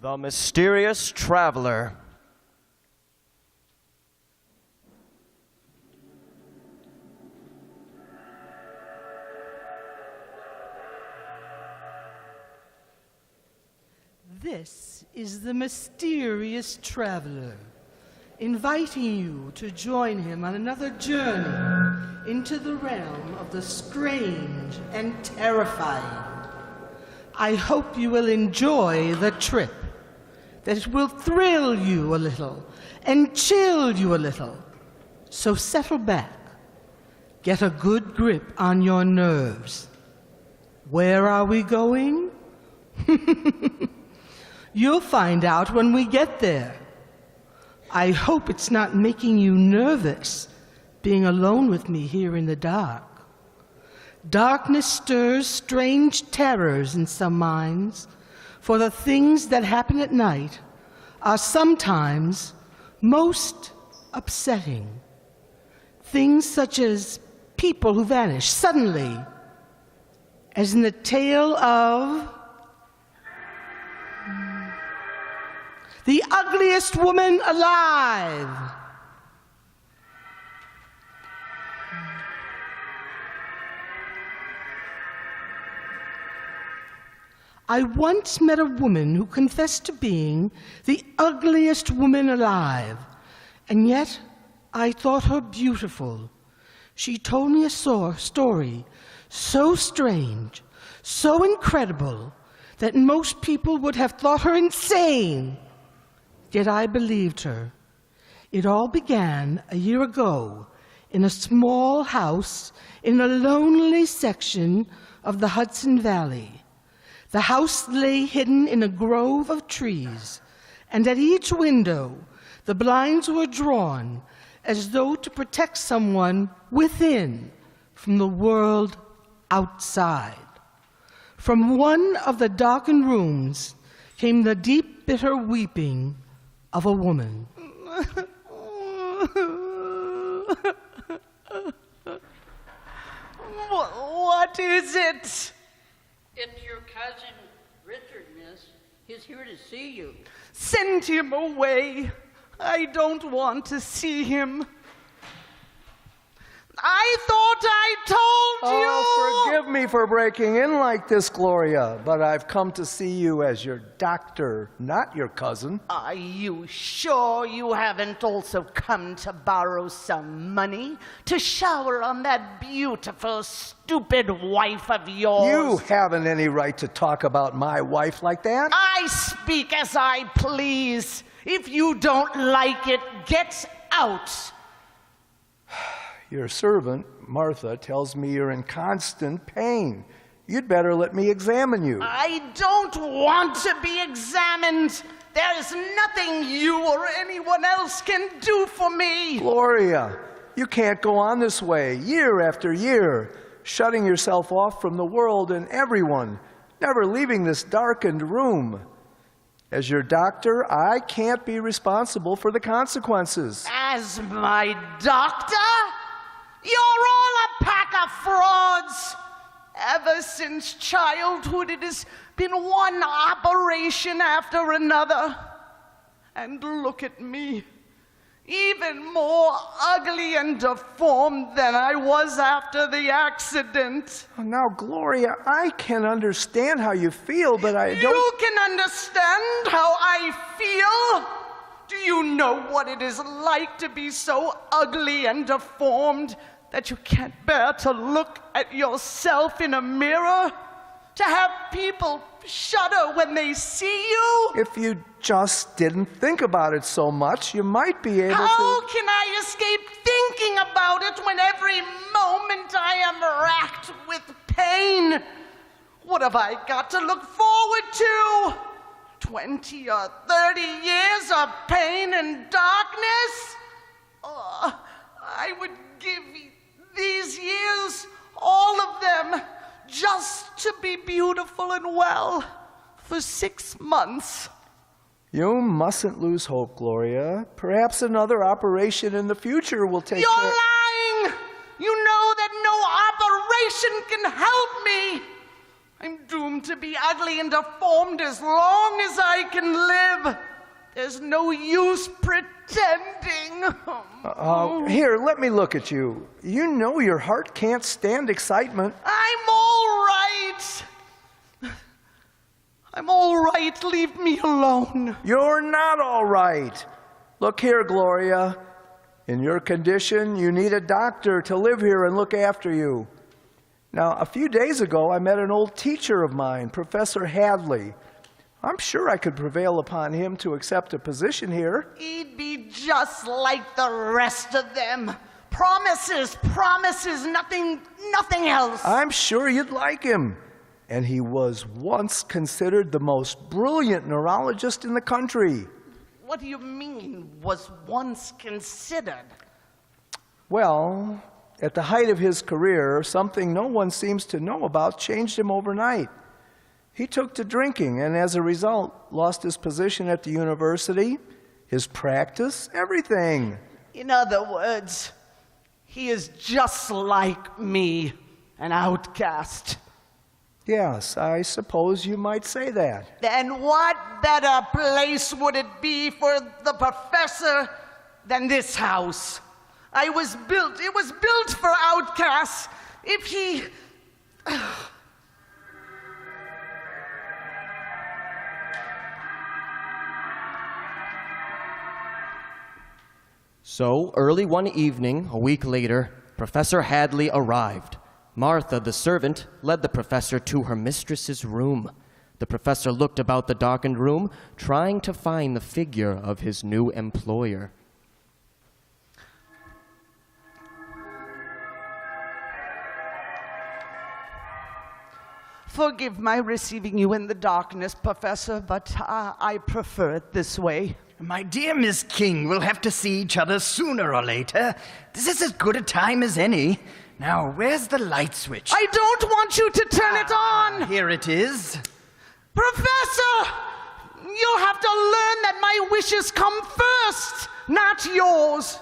The Mysterious Traveler. This is the Mysterious Traveler, inviting you to join him on another journey into the realm of the strange and terrifying. I hope you will enjoy the trip, that it will thrill you a little and chill you a little. So settle back, get a good grip on your nerves. Where are we going? You'll find out when we get there. I hope it's not making you nervous, being alone with me here in the dark. Darkness stirs strange terrors in some minds, for the things that happen at night are sometimes most upsetting. Things such as people who vanish suddenly, as in the tale of the ugliest woman alive. I once met a woman who confessed to being the ugliest woman alive, and yet I thought her beautiful. She told me a story so strange, so incredible, that most people would have thought her insane. Yet I believed her. It all began a year ago in a small house in a lonely section of the Hudson Valley. The house lay hidden in a grove of trees, and at each window the blinds were drawn as though to protect someone within from the world outside. From one of the darkened rooms came the deep, bitter weeping of a woman. What is it? It's your cousin, Richard, miss. He's here to see you. Send him away. I don't want to see him. I thought I told you! Oh, forgive me for breaking in like this, Gloria, but I've come to see you as your doctor, not your cousin. Are you sure you haven't also come to borrow some money to shower on that beautiful, stupid wife of yours? You haven't any right to talk about my wife like that. I speak as I please. If you don't like it, get out. Your servant, Martha, tells me you're in constant pain. You'd better let me examine you. I don't want to be examined. There is nothing you or anyone else can do for me. Gloria, you can't go on this way, year after year, shutting yourself off from the world and everyone, never leaving this darkened room. As your doctor, I can't be responsible for the consequences. As my doctor? You're all a pack of frauds. Ever since childhood, it has been one operation after another. And look at me, even more ugly and deformed than I was after the accident. Now, Gloria, I can understand how you feel, but I don't... You can understand how I feel? Do you know what it is like to be so ugly and deformed that you can't bear to look at yourself in a mirror? To have people shudder when they see you? If you just didn't think about it so much, you might be able to... How can I escape thinking about it when every moment I am racked with pain? What have I got to look forward to? 20 or 30 years of pain and darkness? Oh, I would give these years, all of them, just to be beautiful and well for 6 months. You mustn't lose hope, Gloria. Perhaps another operation in the future will take You're care... lying! You know that no operation can help me. I'm doomed to be ugly and deformed as long as I can live. There's no use pretending. Here, let me look at you. You know your heart can't stand excitement. I'm all right. I'm all right. Leave me alone. You're not all right. Look here, Gloria. In your condition, you need a doctor to live here and look after you. Now, a few days ago, I met an old teacher of mine, Professor Hadley. I'm sure I could prevail upon him to accept a position here. He'd be just like the rest of them. Promises, promises, nothing else. I'm sure you'd like him. And he was once considered the most brilliant neurologist in the country. What do you mean, was once considered? Well, at the height of his career, something no one seems to know about changed him overnight. He took to drinking and as a result lost his position at the university, his practice, everything. In other words, he is just like me, an outcast. Yes, I suppose you might say that. Then what better place would it be for the professor than this house? It was built for outcasts. If he... So, early one evening, a week later, Professor Hadley arrived. Martha, the servant, led the professor to her mistress's room. The professor looked about the darkened room, trying to find the figure of his new employer. Forgive my receiving you in the darkness, Professor, but I prefer it this way. My dear Miss King, we'll have to see each other sooner or later. This is as good a time as any. Now, where's the light switch? I don't want you to turn it on! Here it is. Professor! You'll have to learn that my wishes come first, not yours.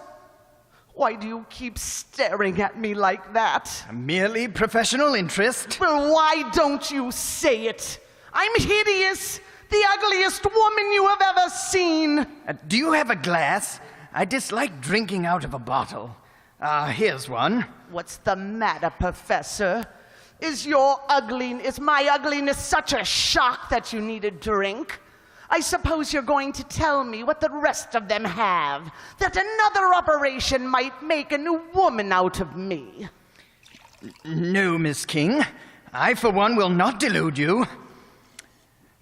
Why do you keep staring at me like that? Merely professional interest. Well, why don't you say it? I'm hideous, the ugliest woman you have ever seen. Do you have a glass? I dislike drinking out of a bottle. Here's one. What's the matter, Professor? Is my ugliness such a shock that you need a drink? I suppose you're going to tell me what the rest of them have, that another operation might make a new woman out of me. No, Miss King. I, for one, will not delude you.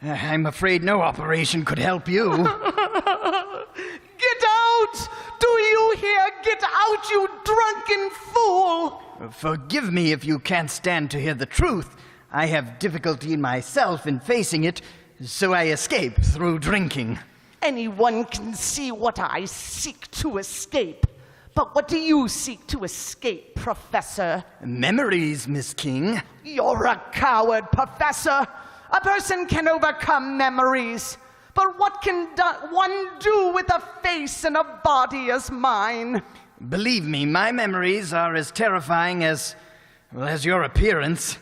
I'm afraid no operation could help you. Get out! Do you hear? Get out, you drunken fool! Forgive me if you can't stand to hear the truth. I have difficulty myself in facing it, so I escape through drinking. Anyone can see what I seek to escape. But what do you seek to escape, Professor? Memories, Miss King. You're a coward, Professor. A person can overcome memories. But what can one do with a face and a body as mine? Believe me, my memories are as terrifying as your appearance.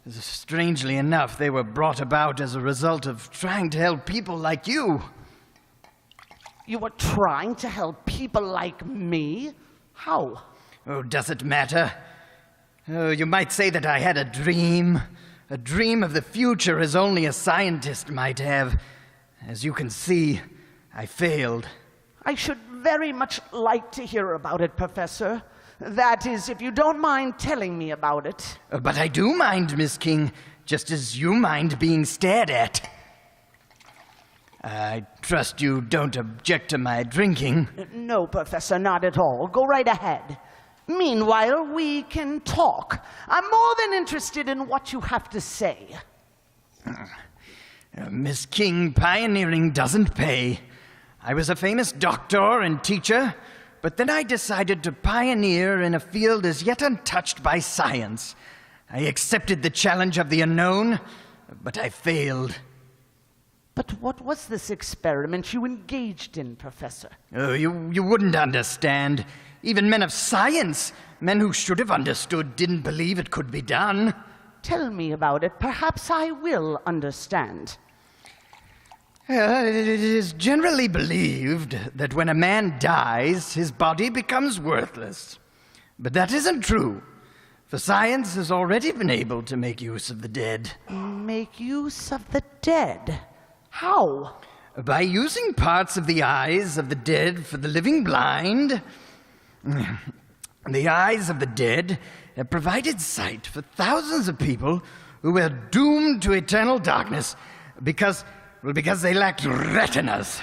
Strangely enough, they were brought about as a result of trying to help people like you. You were trying to help people like me? How? Oh, does it matter? Oh, you might say that I had a dream of the future as only a scientist might have. As you can see, I failed. I should very much like to hear about it, Professor. That is, if you don't mind telling me about it. But I do mind, Miss King, just as you mind being stared at. I trust you don't object to my drinking. No, Professor, not at all. Go right ahead. Meanwhile, we can talk. I'm more than interested in what you have to say. Miss King, pioneering doesn't pay. I was a famous doctor and teacher, but then I decided to pioneer in a field as yet untouched by science. I accepted the challenge of the unknown, but I failed. But what was this experiment you engaged in, Professor? Oh, you wouldn't understand. Even men of science, men who should have understood, didn't believe it could be done. Tell me about it. Perhaps I will understand. It is generally believed that when a man dies, his body becomes worthless. But that isn't true, for science has already been able to make use of the dead. Make use of the dead? How? By using parts of the eyes of the dead for the living blind. The eyes of the dead have provided sight for thousands of people who were doomed to eternal darkness because they lacked retinas.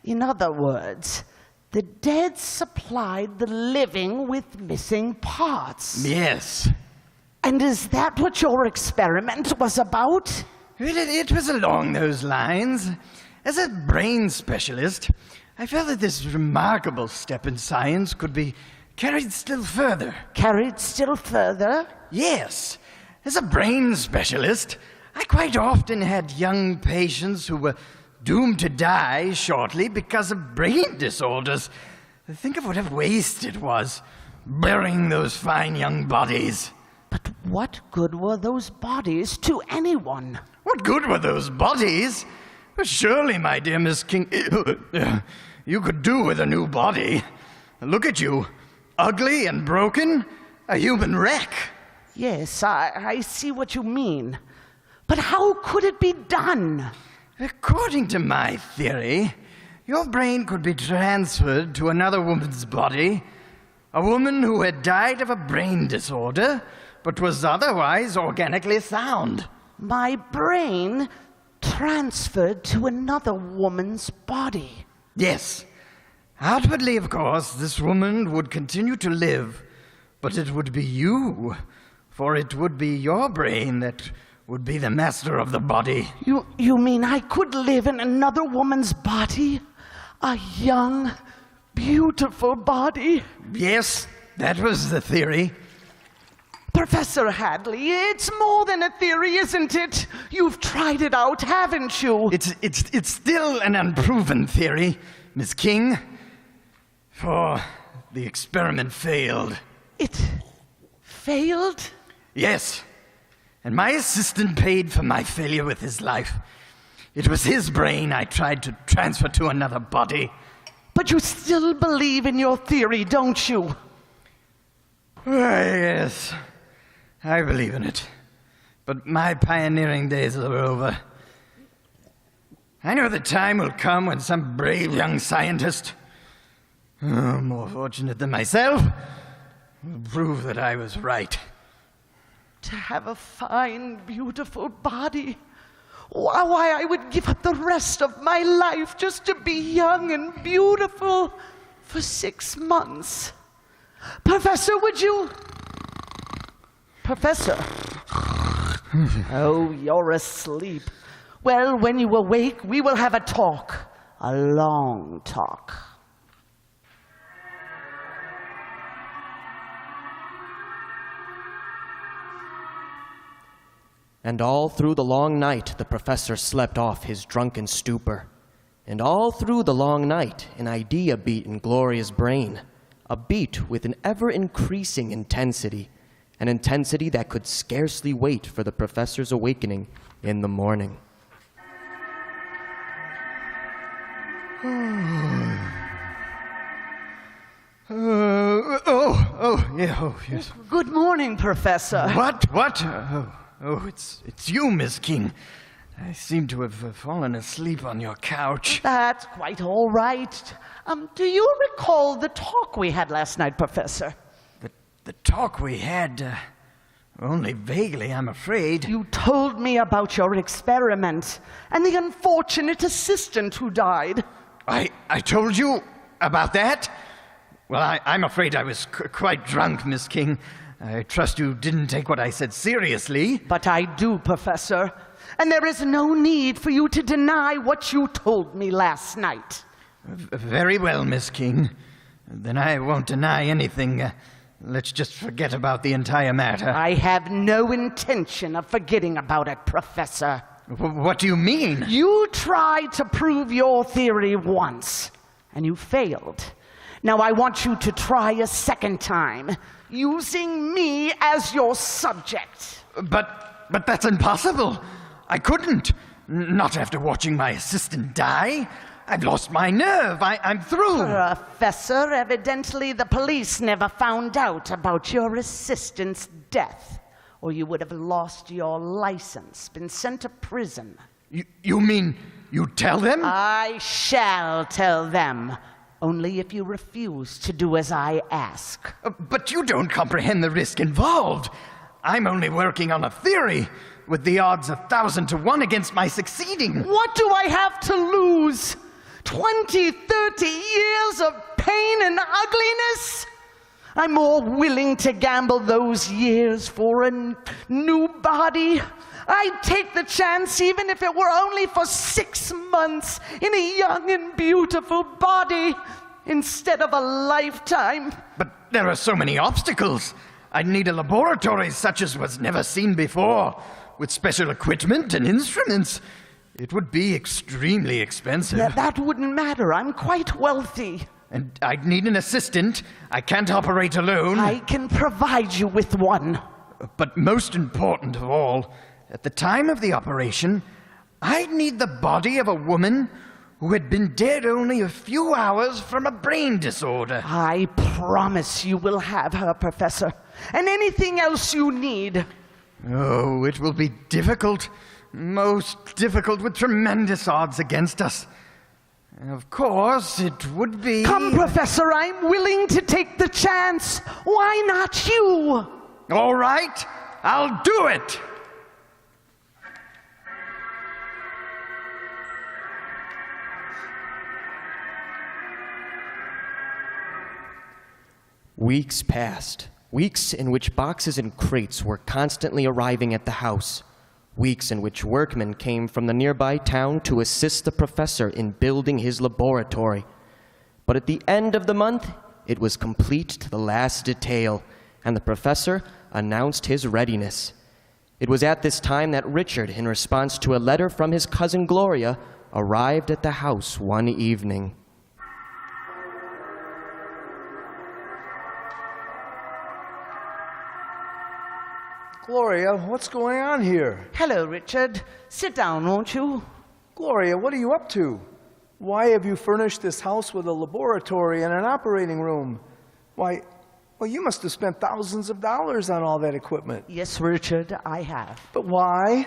In other words, the dead supplied the living with missing parts. Yes. And is that what your experiment was about? It was along those lines. As a brain specialist, I felt that this remarkable step in science could be carried still further. Carried still further? Yes. As a brain specialist, I quite often had young patients who were doomed to die shortly because of brain disorders. Think of what a waste it was, burying those fine young bodies. But what good were those bodies to anyone? What good were those bodies? Surely, my dear Miss King, you could do with a new body. Look at you, ugly and broken, a human wreck. Yes, I see what you mean. But how could it be done? According to my theory, your brain could be transferred to another woman's body, a woman who had died of a brain disorder, but was otherwise organically sound. My brain transferred to another woman's body. Yes. Outwardly, of course, this woman would continue to live, but it would be you, for it would be your brain that would be the master of the body. You mean I could live in another woman's body? A young, beautiful body? Yes, that was the theory. Professor Hadley, it's more than a theory, isn't it? You've tried it out, haven't you? It's still an unproven theory, Miss King, for the experiment failed. It failed? Yes, and my assistant paid for my failure with his life. It was his brain I tried to transfer to another body. But you still believe in your theory, don't you? Yes, I believe in it. But my pioneering days are over. I know the time will come when some brave young scientist, more fortunate than myself, will prove that I was right. To have a fine, beautiful body. Why, I would give up the rest of my life just to be young and beautiful for 6 months. Professor, would you? Professor? Oh, you're asleep. Well, when you awake, we will have a talk. A long talk. And all through the long night the professor slept off his drunken stupor. And all through the long night an idea beat in Gloria's brain, a beat with an ever-increasing intensity, an intensity that could scarcely wait for the professor's awakening in the morning. Yes. Good morning, Professor. What? It's you, Miss King. I seem to have fallen asleep on your couch. That's quite all right. Do you recall the talk we had last night, Professor? The talk we had, only vaguely, I'm afraid. You told me about your experiment and the unfortunate assistant who died. I told you about that? Well, I'm afraid I was quite drunk, Miss King. I trust you didn't take what I said seriously. But I do, Professor. And there is no need for you to deny what you told me last night. Very well, Miss King. Then I won't deny anything. Let's just forget about the entire matter. I have no intention of forgetting about it, Professor. What do you mean? You tried to prove your theory once, and you failed. Now I want you to try a second time, using me as your subject. But that's impossible. I couldn't. Not after watching my assistant die. I've lost my nerve. I'm through. Professor, evidently the police never found out about your assistant's death, or you would have lost your license, been sent to prison. You mean you tell them? I shall tell them, only if you refuse to do as I ask. But you don't comprehend the risk involved. I'm only working on a theory, with the odds 1,000 to 1 against my succeeding. What do I have to lose? 20, 30 years of pain and ugliness? I'm more willing to gamble those years for a new body. I'd take the chance even if it were only for 6 months in a young and beautiful body instead of a lifetime. But there are so many obstacles. I'd need a laboratory such as was never seen before, with special equipment and instruments. It would be extremely expensive. That wouldn't matter. I'm quite wealthy. And I'd need an assistant. I can't operate alone. I can provide you with one. But most important of all, at the time of the operation, I'd need the body of a woman who had been dead only a few hours from a brain disorder. I promise you will have her, Professor. And anything else you need. Oh, it will be difficult. Most difficult, with tremendous odds against us. Of course, it would be... Come, Professor, I'm willing to take the chance. Why not you? All right, I'll do it. Weeks passed. Weeks in which boxes and crates were constantly arriving at the house. Weeks in which workmen came from the nearby town to assist the professor in building his laboratory. But at the end of the month, it was complete to the last detail, and the professor announced his readiness. It was at this time that Richard, in response to a letter from his cousin Gloria, arrived at the house one evening. Gloria, what's going on here? Hello, Richard. Sit down, won't you? Gloria, what are you up to? Why have you furnished this house with a laboratory and an operating room? Why, well, you must have spent thousands of dollars on all that equipment. Yes, Richard, I have. But why?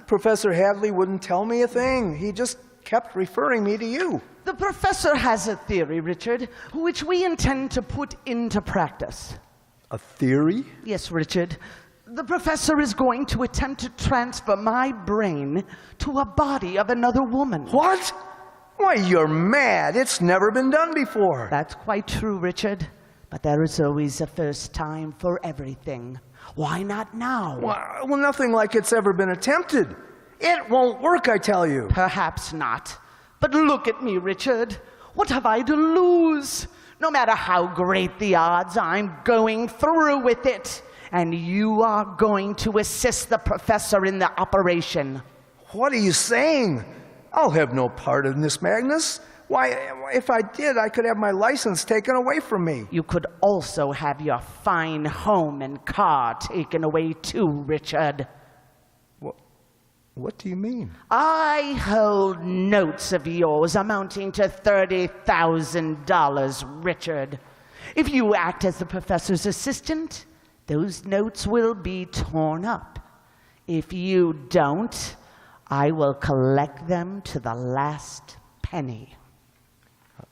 Professor Hadley wouldn't tell me a thing. He just kept referring me to you. The professor has a theory, Richard, which we intend to put into practice. A theory? Yes, Richard. The professor is going to attempt to transfer my brain to a body of another woman. What? Why, you're mad. It's never been done before. That's quite true, Richard. But there is always a first time for everything. Why not now? Well, nothing like it's ever been attempted. It won't work, I tell you. Perhaps not. But look at me, Richard. What have I to lose? No matter how great the odds, I'm going through with it. And you are going to assist the professor in the operation. What are you saying? I'll have no part in this, Magnus. Why, if I did, I could have my license taken away from me. You could also have your fine home and car taken away too, Richard. What do you mean? I hold notes of yours amounting to $30,000, Richard. If you act as the professor's assistant, those notes will be torn up. If you don't, I will collect them to the last penny.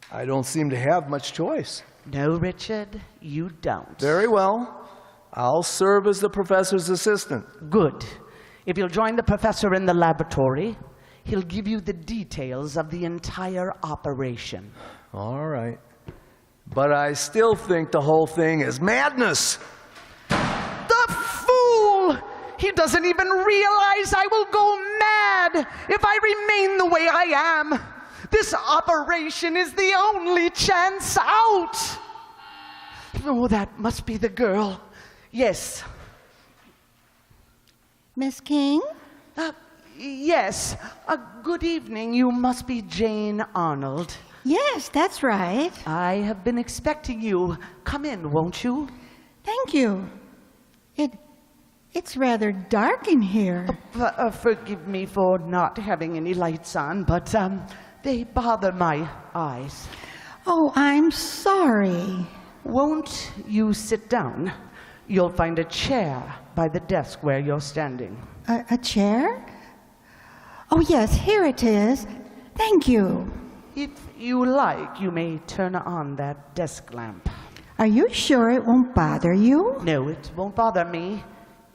I don't seem to have much choice. No, Richard, you don't. Very well. I'll serve as the professor's assistant. Good. If you'll join the professor in the laboratory, he'll give you the details of the entire operation. All right. But I still think the whole thing is madness. The fool! He doesn't even realize I will go mad if I remain the way I am. This operation is the only chance out. Oh, that must be the girl. Yes. Miss King? Yes. Good evening. You must be Jane Arnold. Yes, that's right. I have been expecting you. Come in, won't you? Thank you. It's rather dark in here. Forgive me for not having any lights on, but they bother my eyes. Oh, I'm sorry. Won't you sit down? You'll find a chair by the desk where you're standing. A chair? Oh, yes, here it is. Thank you. If you like, you may turn on that desk lamp. Are you sure it won't bother you? No, it won't bother me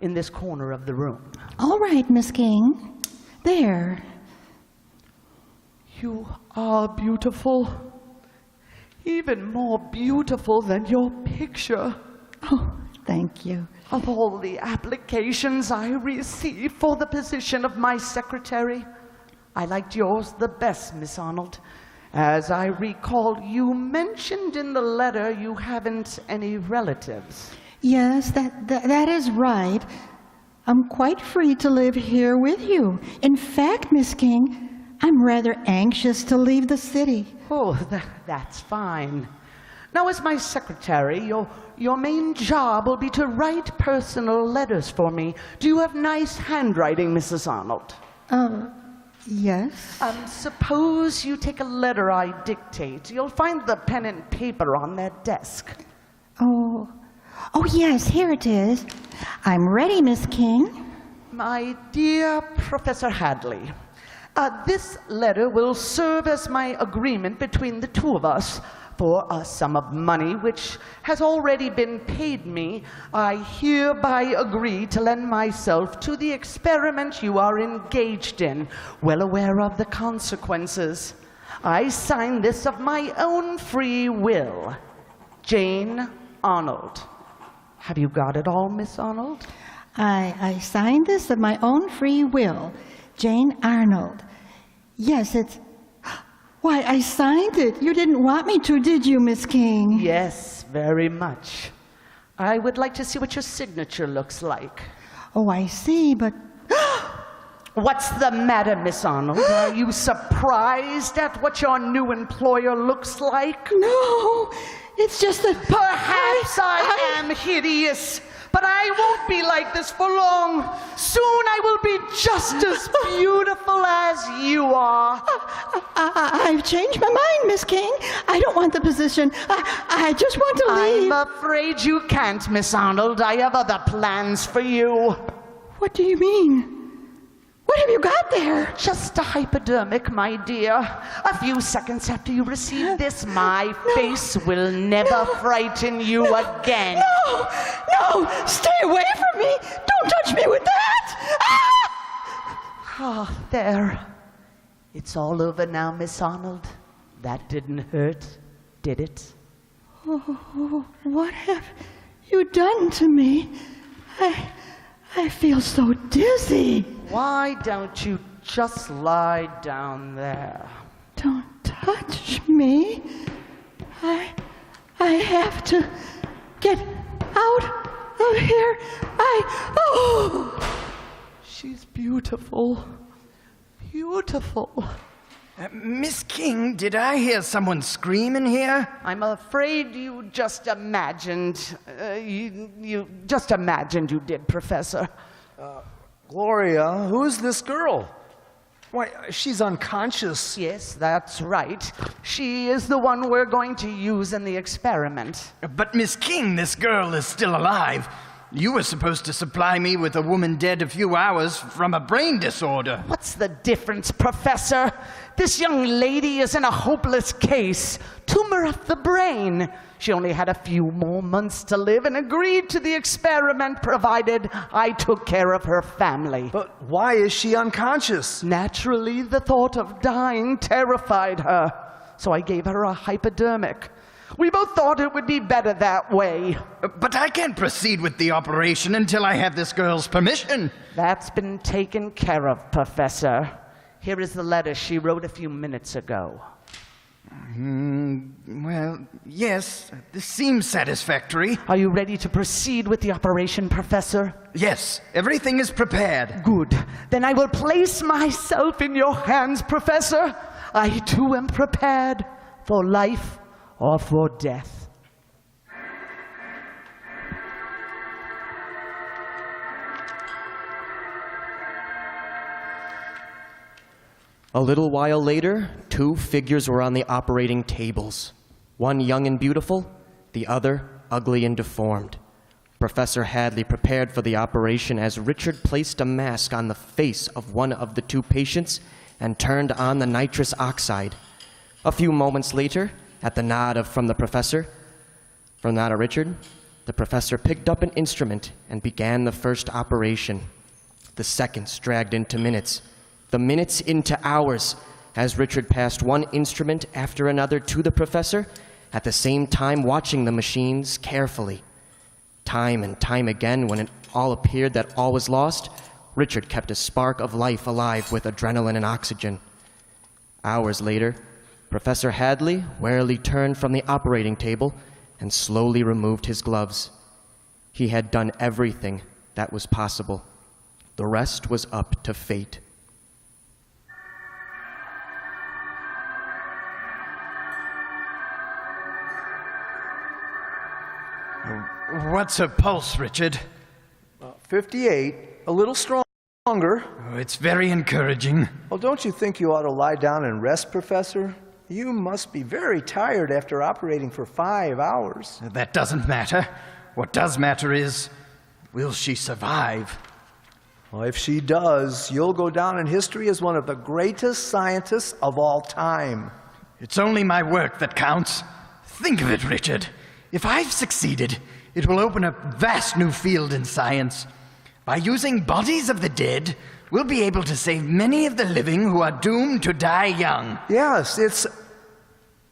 in this corner of the room. All right, Miss King. There. You are beautiful. Even more beautiful than your picture. Oh, thank you. Of all the applications I received for the position of my secretary, I liked yours the best, Miss Arnold. As I recall, you mentioned in the letter you haven't any relatives. Yes, that is right. I'm quite free to live here with you. In fact, Miss King, I'm rather anxious to leave the city. Oh, that's fine. Now, as my secretary, your main job will be to write personal letters for me. Do you have nice handwriting, Mrs. Arnold? Yes. Suppose you take a letter I dictate. You'll find the pen and paper on that desk. Oh, yes, here it is. I'm ready, Miss King. My dear Professor Hadley, this letter will serve as my agreement between the two of us. For a sum of money which has already been paid me, I hereby agree to lend myself to the experiment you are engaged in, well aware of the consequences. I sign this of my own free will. Jane Arnold. Have you got it all, Miss Arnold? I signed this of my own free will. Jane Arnold. Yes, it's... Why, I signed it. You didn't want me to, did you, Miss King? Yes, very much. I would like to see what your signature looks like. Oh, I see, but... What's the matter, Miss Arnold? Are you surprised at what your new employer looks like? No, it's just that... Perhaps I am hideous, but I won't be like this for long. Soon I will be just as beautiful as you are. I've changed my mind, Miss King. I don't want the position. I just want to leave. I'm afraid you can't, Miss Arnold. I have other plans for you. What do you mean? What have you got there? Just a hypodermic, my dear. A few seconds after you receive this, my face will never frighten you again. No, stay away from me. Don't touch me with that. Ah, there. It's all over now, Miss Arnold. That didn't hurt, did it? Oh, what have you done to me? I feel so dizzy. Why don't you just lie down there? Don't touch me. I have to get out of here. She's beautiful. Beautiful. Miss King, did I hear someone scream in here? I'm afraid you just imagined. You just imagined you did, Professor. Gloria, who's this girl? Why, she's unconscious. Yes, that's right. She is the one we're going to use in the experiment. But Miss King, this girl is still alive. You were supposed to supply me with a woman dead a few hours from a brain disorder. What's the difference, Professor? This young lady is in a hopeless case. Tumor of the brain. She only had a few more months to live and agreed to the experiment provided I took care of her family. But why is she unconscious? Naturally, the thought of dying terrified her, so I gave her a hypodermic. We both thought it would be better that way. But I can't proceed with the operation until I have this girl's permission. That's been taken care of, Professor. Here is the letter she wrote a few minutes ago. Well, yes, this seems satisfactory. Are you ready to proceed with the operation, Professor? Yes, everything is prepared. Good. Then I will place myself in your hands, Professor. I too am prepared for life or for death. A little while later, two figures were on the operating tables. One young and beautiful, the other ugly and deformed. Professor Hadley prepared for the operation as Richard placed a mask on the face of one of the two patients and turned on the nitrous oxide. A few moments later, at the nod of Richard, the professor picked up an instrument and began the first operation. The seconds dragged into minutes, the minutes into hours, as Richard passed one instrument after another to the professor, at the same time watching the machines carefully. Time and time again, when it all appeared that all was lost, Richard kept a spark of life alive with adrenaline and oxygen. Hours later, Professor Hadley warily turned from the operating table and slowly removed his gloves. He had done everything that was possible. The rest was up to fate. What's her pulse, Richard? 58, a little stronger. Oh, it's very encouraging. Well, don't you think you ought to lie down and rest, Professor? You must be very tired after operating for 5 hours. That doesn't matter. What does matter is, will she survive? Well, if she does, you'll go down in history as one of the greatest scientists of all time. It's only my work that counts. Think of it, Richard. If I've succeeded, it will open a vast new field in science. By using bodies of the dead, we'll be able to save many of the living who are doomed to die young. Yes,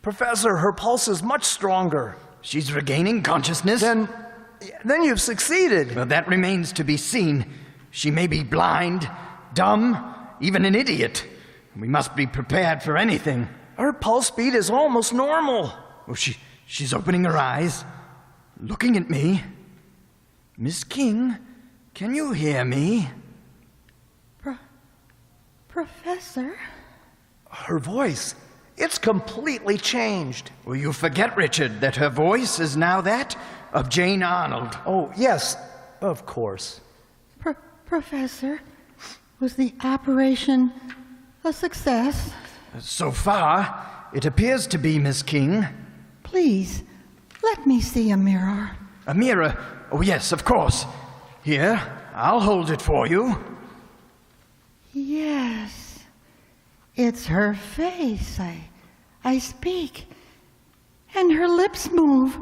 Professor, her pulse is much stronger. She's regaining consciousness? Then you've succeeded. Well, that remains to be seen. She may be blind, dumb, even an idiot. We must be prepared for anything. Her pulse speed is almost normal. Oh, she's opening her eyes, looking at me. Miss King, can you hear me? Professor? Her voice, it's completely changed. Well, you forget, Richard, that her voice is now that of Jane Arnold. Oh, yes, of course. Professor, was the operation a success? So far, it appears to be, Miss King. Please, let me see a mirror. A mirror? Oh, yes, of course. Here, I'll hold it for you. Yes, it's her face. I speak, and her lips move.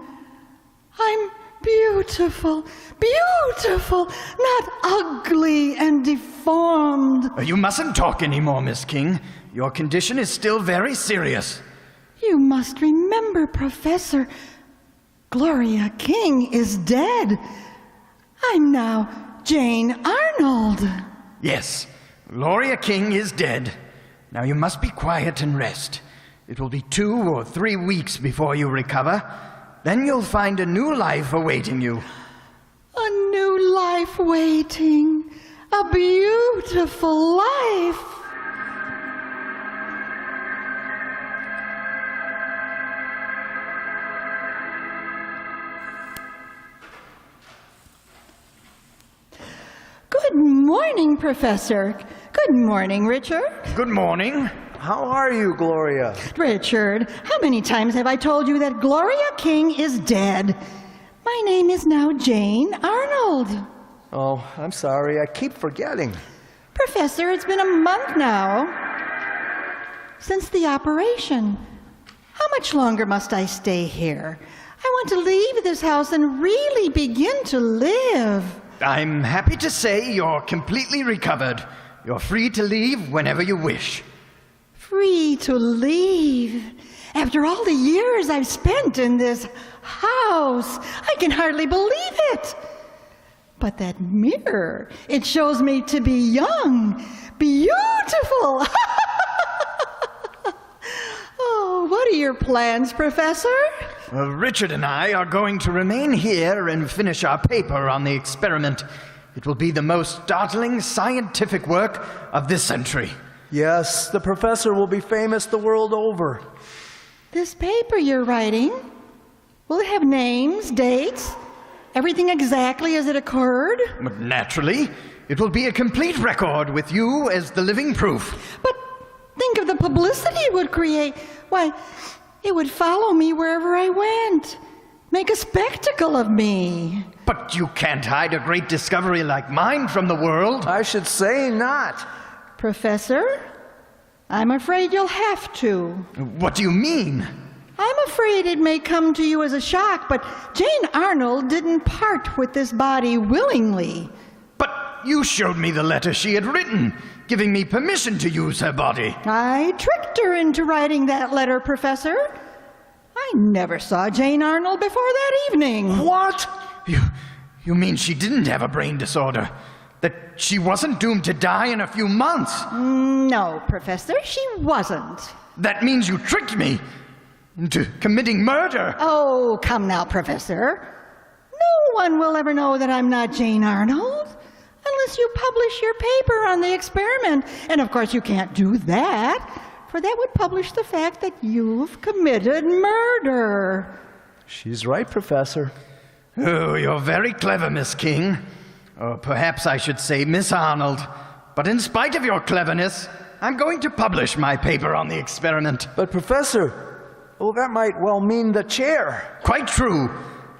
I'm beautiful, beautiful, not ugly and deformed. You mustn't talk anymore, Miss King. Your condition is still very serious. You must remember, Professor, Gloria King is dead. I'm now Jane Arnold. Yes, Gloria King is dead. Now you must be quiet and rest. It will be 2 or 3 weeks before you recover. Then you'll find a new life awaiting you. A new life waiting. A beautiful life. Good morning, Professor. Good morning, Richard. Good morning. How are you, Gloria? Richard, how many times have I told you that Gloria King is dead? My name is now Jane Arnold. Oh, I'm sorry. I keep forgetting. Professor, it's been a month now since the operation. How much longer must I stay here? I want to leave this house and really begin to live. I'm happy to say you're completely recovered. You're free to leave whenever you wish. Free to leave? After all the years I've spent in this house, I can hardly believe it. But that mirror, it shows me to be young, beautiful. Oh, what are your plans, Professor? Well, Richard and I are going to remain here and finish our paper on the experiment. It will be the most startling scientific work of this century. Yes, the professor will be famous the world over. This paper you're writing, will it have names, dates, everything exactly as it occurred? But naturally, it will be a complete record with you as the living proof. Think of the publicity it would create. Why, it would follow me wherever I went. Make a spectacle of me. But you can't hide a great discovery like mine from the world. I should say not. Professor, I'm afraid you'll have to. What do you mean? I'm afraid it may come to you as a shock, but Jane Arnold didn't part with this body willingly. But you showed me the letter she had written, giving me permission to use her body. I tricked her into writing that letter, Professor. I never saw Jane Arnold before that evening. What? You mean she didn't have a brain disorder? That she wasn't doomed to die in a few months? No, Professor, she wasn't. That means you tricked me into committing murder. Oh, come now, Professor. No one will ever know that I'm not Jane Arnold unless you publish your paper on the experiment. And of course you can't do that, for that would publish the fact that you've committed murder. She's right, Professor. Oh, you're very clever, Miss King. Or perhaps I should say Miss Arnold. But in spite of your cleverness, I'm going to publish my paper on the experiment. But Professor, oh, that might well mean the chair. Quite true.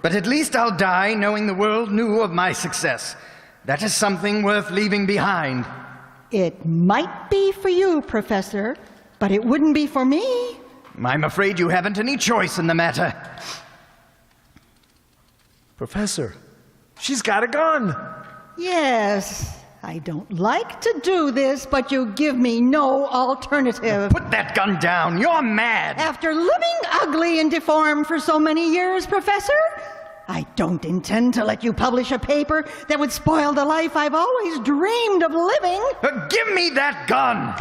But at least I'll die knowing the world knew of my success. That is something worth leaving behind. It might be for you, Professor, but it wouldn't be for me. I'm afraid you haven't any choice in the matter. Professor, she's got a gun. Yes, I don't like to do this, but you give me no alternative. Put that gun down. You're mad. After living ugly and deformed for so many years, Professor, I don't intend to let you publish a paper that would spoil the life I've always dreamed of living. Give me that gun.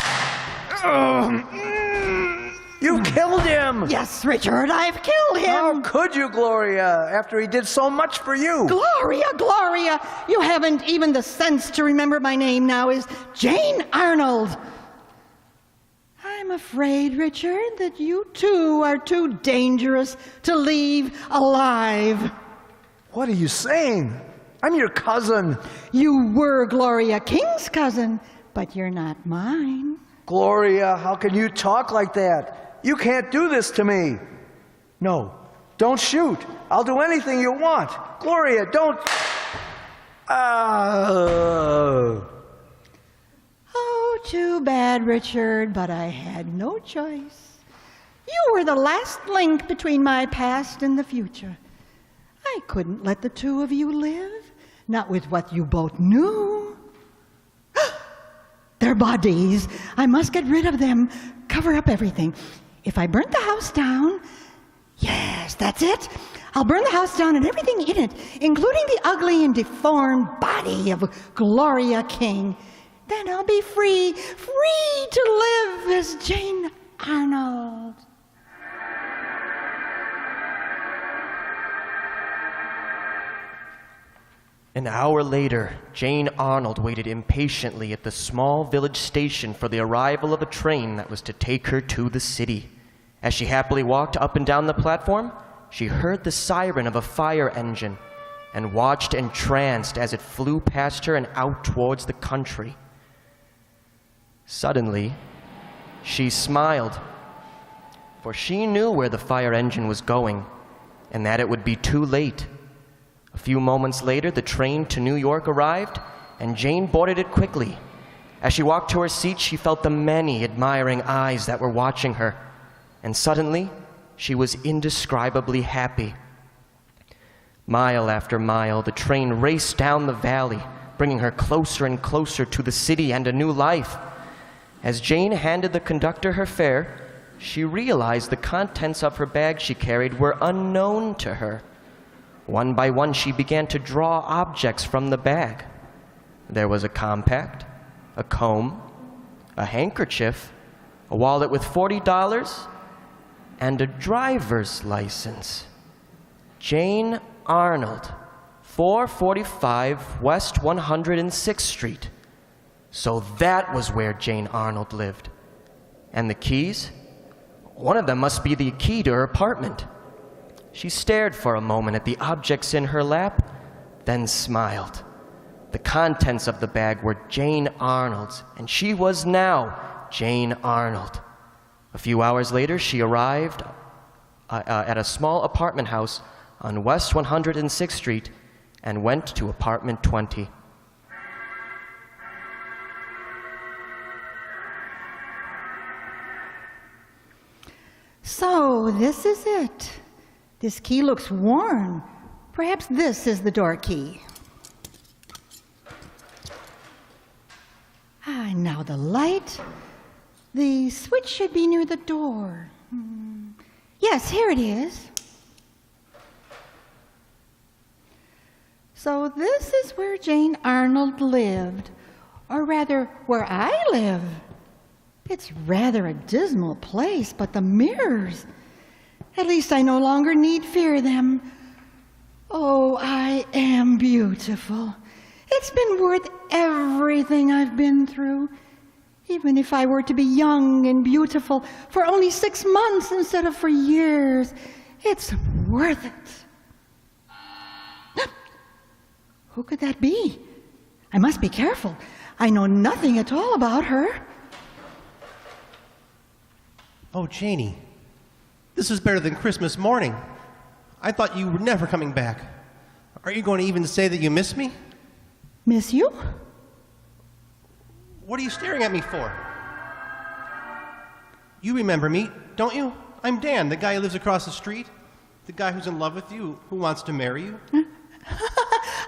You killed him. Yes, Richard, I've killed him. How could you, Gloria, after he did so much for you? Gloria, Gloria, you haven't even the sense to remember my name now is Jane Arnold. I'm afraid, Richard, that you too are too dangerous to leave alive. What are you saying? I'm your cousin. You were Gloria King's cousin, but you're not mine. Gloria, how can you talk like that? You can't do this to me. No, don't shoot. I'll do anything you want. Gloria, don't. Oh, too bad, Richard, but I had no choice. You were the last link between my past and the future. I couldn't let the two of you live, not with what you both knew. Their bodies. I must get rid of them. Cover up everything. If I burnt the house down, yes, that's it. I'll burn the house down and everything in it, including the ugly and deformed body of Gloria King. Then I'll be free to live as Jane Arnold. An hour later, Jane Arnold waited impatiently at the small village station for the arrival of a train that was to take her to the city. As she happily walked up and down the platform, she heard the siren of a fire engine and watched entranced as it flew past her and out towards the country. Suddenly, she smiled, for she knew where the fire engine was going and that it would be too late. A few moments later, the train to New York arrived, and Jane boarded it quickly. As she walked to her seat, she felt the many admiring eyes that were watching her, and suddenly, she was indescribably happy. Mile after mile, the train raced down the valley, bringing her closer and closer to the city and a new life. As Jane handed the conductor her fare, she realized the contents of her bag she carried were unknown to her. One by one, she began to draw objects from the bag. There was a compact, a comb, a handkerchief, a wallet with $40, and a driver's license. Jane Arnold, 445 West 106th Street. So that was where Jane Arnold lived. And the keys? One of them must be the key to her apartment. She stared for a moment at the objects in her lap, then smiled. The contents of the bag were Jane Arnold's, and she was now Jane Arnold. A few hours later, she arrived at a small apartment house on West 106th Street and went to apartment 20. So, this is it. This key looks worn. Perhaps this is the door key. Now the light. The switch should be near the door. Yes, here it is. So this is where Jane Arnold lived, or rather, where I live. It's rather a dismal place, but the mirrors, at least I no longer need fear them. Oh, I am beautiful. It's been worth everything I've been through. Even if I were to be young and beautiful for only 6 months instead of for years, it's worth it. Who could that be? I must be careful. I know nothing at all about her. Oh, Janie, this is better than Christmas morning. I thought you were never coming back. Are you going to even say that you miss me? Miss you? What are you staring at me for? You remember me, don't you? I'm Dan, the guy who lives across the street. The guy who's in love with you, who wants to marry you.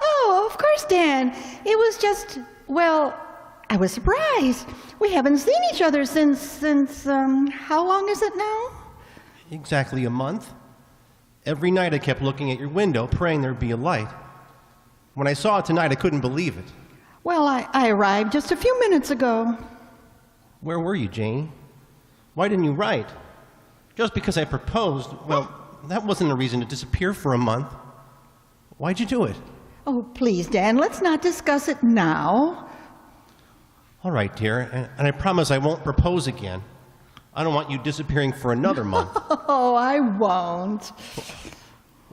Oh, of course, Dan. It was just, well, I was surprised. We haven't seen each other since, how long is it now? Exactly a month. Every night I kept looking at your window, praying there'd be a light. When I saw it tonight, I couldn't believe it. Well, I arrived just a few minutes ago. Where were you, Janie? Why didn't you write? Just because I proposed, well, that wasn't a reason to disappear for a month. Why'd you do it? Oh, please, Dan, let's not discuss it now. All right, dear, and I promise I won't propose again. I don't want you disappearing for another month. Oh, I won't.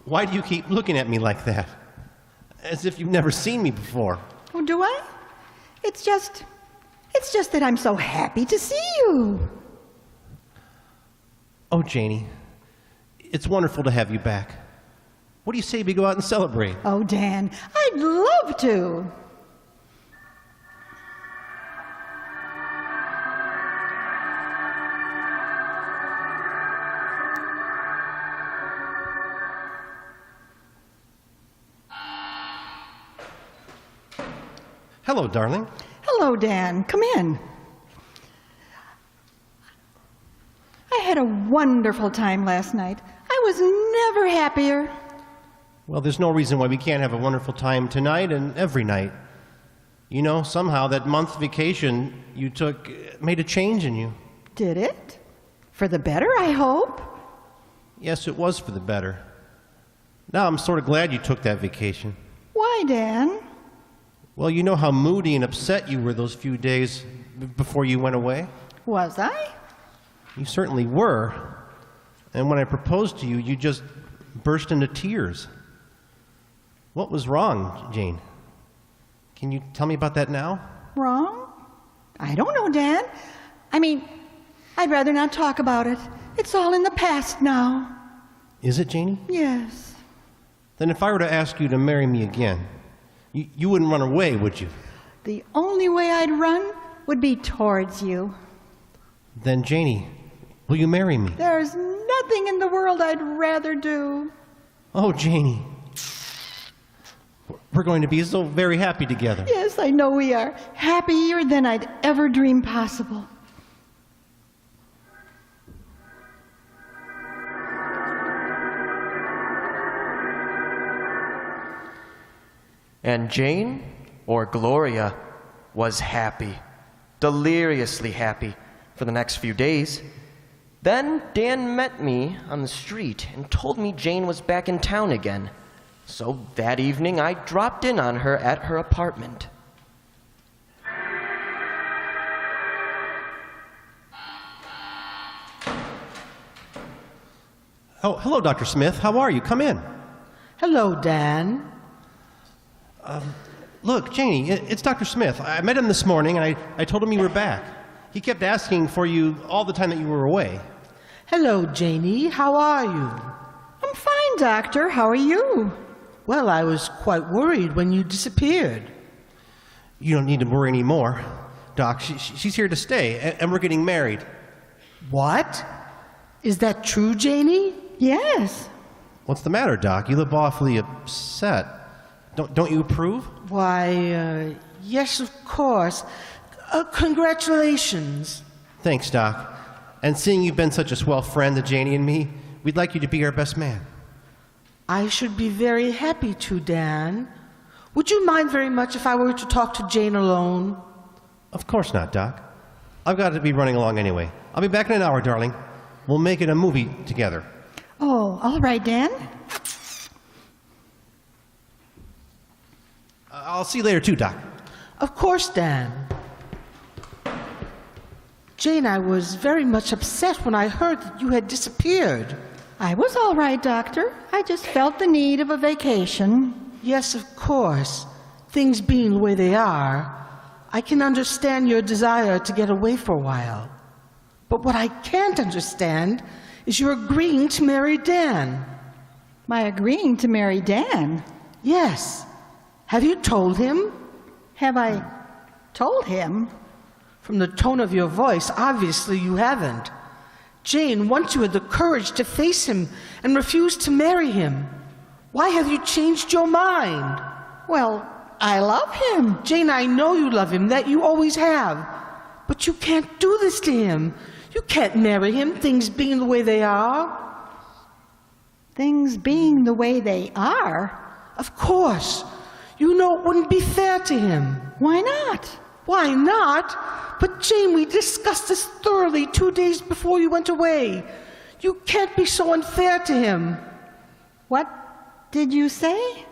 Why do you keep looking at me like that? As if you've never seen me before. Oh, do I? It's just that I'm so happy to see you. Oh, Janie, it's wonderful to have you back. What do you say we go out and celebrate? Oh, Dan, I'd love to. Hello, darling. Hello, Dan. Come in. I had a wonderful time last night. I was never happier. Well, there's no reason why we can't have a wonderful time tonight and every night. You know, somehow that month vacation you took made a change in you. Did it? For the better, I hope. Yes, it was for the better. Now I'm sort of glad you took that vacation. Why, Dan? Well, you know how moody and upset you were those few days before you went away? Was I? You certainly were. And when I proposed to you, you just burst into tears. What was wrong, Jane? Can you tell me about that now? Wrong? I don't know, Dan. I mean, I'd rather not talk about it. It's all in the past now. Is it, Janie? Yes. Then if I were to ask you to marry me again, you wouldn't run away, would you? The only way I'd run would be towards you. Then, Janie, will you marry me? There's nothing in the world I'd rather do. Oh, Janie. We're going to be so very happy together. Yes, I know we are. Happier than I'd ever dream possible. And Jane, or Gloria, was happy, deliriously happy, for the next few days. Then Dan met me on the street and told me Jane was back in town again. So that evening I dropped in on her at her apartment. Oh, hello, Dr. Smith. How are you? Come in. Hello, Dan. Look, Janie, it's Dr. Smith. I met him this morning, and I told him you were back. He kept asking for you all the time that you were away. Hello, Janie. How are you? I'm fine, Doctor. How are you? Well, I was quite worried when you disappeared. You don't need to worry anymore, Doc. She's here to stay, and we're getting married. What? Is that true, Janie? Yes. What's the matter, Doc? You look awfully upset. Don't you approve? Why, yes, of course. Congratulations. Thanks, Doc. And seeing you've been such a swell friend to Janie and me, we'd like you to be our best man. I should be very happy to, Dan. Would you mind very much if I were to talk to Jane alone? Of course not, Doc. I've got to be running along anyway. I'll be back in an hour, darling. We'll make it a movie together. Oh, all right, Dan. I'll see you later, too, Doc. Of course, Dan. Jane, I was very much upset when I heard that you had disappeared. I was all right, Doctor. I just felt the need of a vacation. Yes, of course. Things being the way they are, I can understand your desire to get away for a while. But what I can't understand is your agreeing to marry Dan. My agreeing to marry Dan? Yes. Have you told him? Have I told him? From the tone of your voice, obviously you haven't. Jane, once you had the courage to face him and refuse to marry him, why have you changed your mind? Well, I love him. Jane, I know you love him, that you always have. But you can't do this to him. You can't marry him, things being the way they are. Things being the way they are? Of course. You know it wouldn't be fair to him. Why not? Why not? But Jane, we discussed this thoroughly 2 days before you went away. You can't be so unfair to him. What did you say?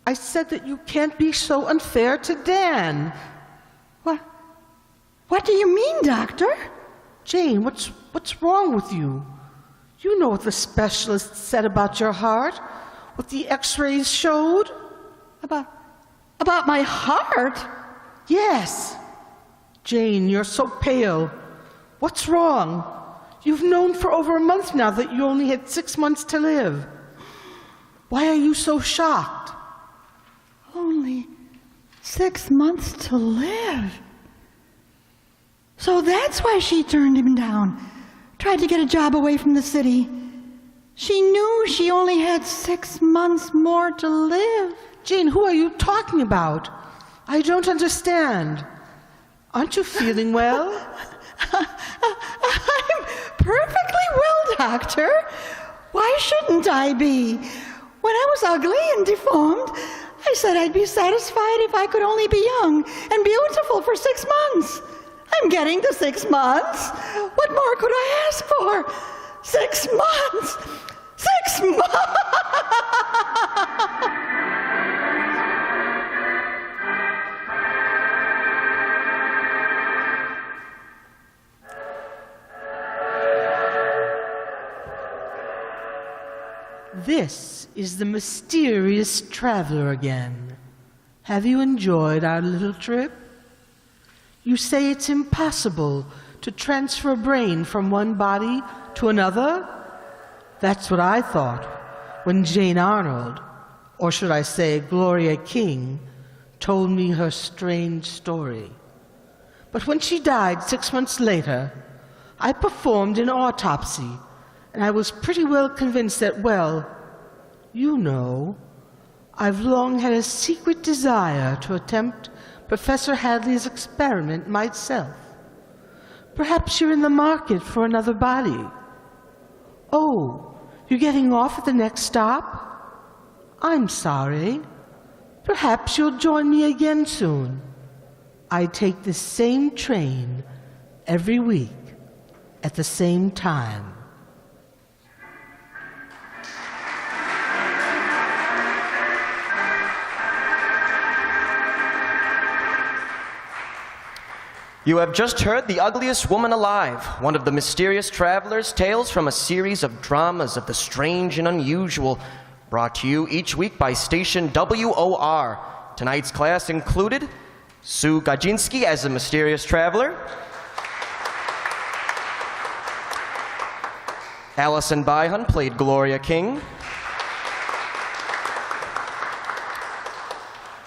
I said that you can't be so unfair to Dan. What do you mean, Doctor? Jane, what's wrong with you? You know what the specialist said about your heart, what the x-rays showed. About my heart? Yes. Jane, you're so pale. What's wrong? You've known for over a month now that you only had 6 months to live. Why are you so shocked? Only 6 months to live. So that's why she turned him down. Tried to get a job away from the city. She knew she only had 6 months more to live. Jane, who are you talking about? I don't understand. Aren't you feeling well? I'm perfectly well, Doctor. Why shouldn't I be? When I was ugly and deformed, I said I'd be satisfied if I could only be young and beautiful for 6 months. I'm getting to 6 months. What more could I ask for? 6 months! 6 months! This is the mysterious traveler again. Have you enjoyed our little trip? You say it's impossible to transfer a brain from one body to another? That's what I thought when Jane Arnold, or should I say Gloria King, told me her strange story. But when she died 6 months later, I performed an autopsy, and I was pretty well convinced that, well, you know, I've long had a secret desire to attempt Professor Hadley's experiment myself. Perhaps you're in the market for another body. Oh, you're getting off at the next stop? I'm sorry. Perhaps you'll join me again soon. I take the same train every week at the same time. You have just heard The Ugliest Woman Alive, one of the mysterious travelers' tales from a series of dramas of the strange and unusual, brought to you each week by station WOR. Tonight's class included Sue Gajinsky as a mysterious traveler, Allison Byhun played Gloria King.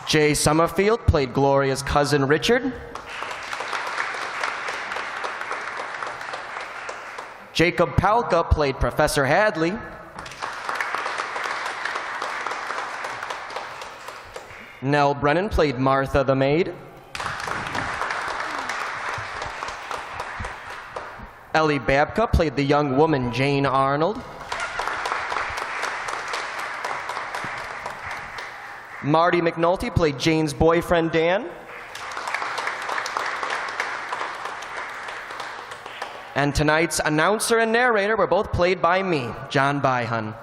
Jay Summerfield played Gloria's cousin Richard. Jacob Palka played Professor Hadley. Nell Brennan played Martha the maid. Ellie Babka played the young woman Jane Arnold. Marty McNulty played Jane's boyfriend Dan. And tonight's announcer and narrator were both played by me, John Byhun.